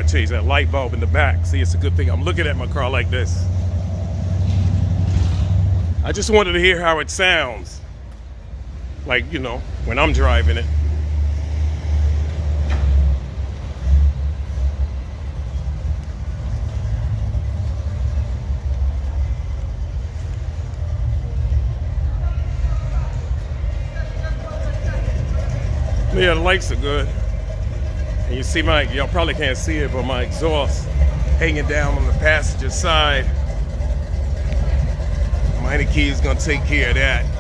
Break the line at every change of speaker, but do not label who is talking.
gotta change that light bulb in the back. See, it's a good thing I'm looking at my car like this. I just wanted to hear how it sounds. Like, you know, when I'm driving it. Yeah, the lights are good. And you see y'all probably can't see it, but my exhaust hanging down on the passenger side. Minor key is gonna take care of that.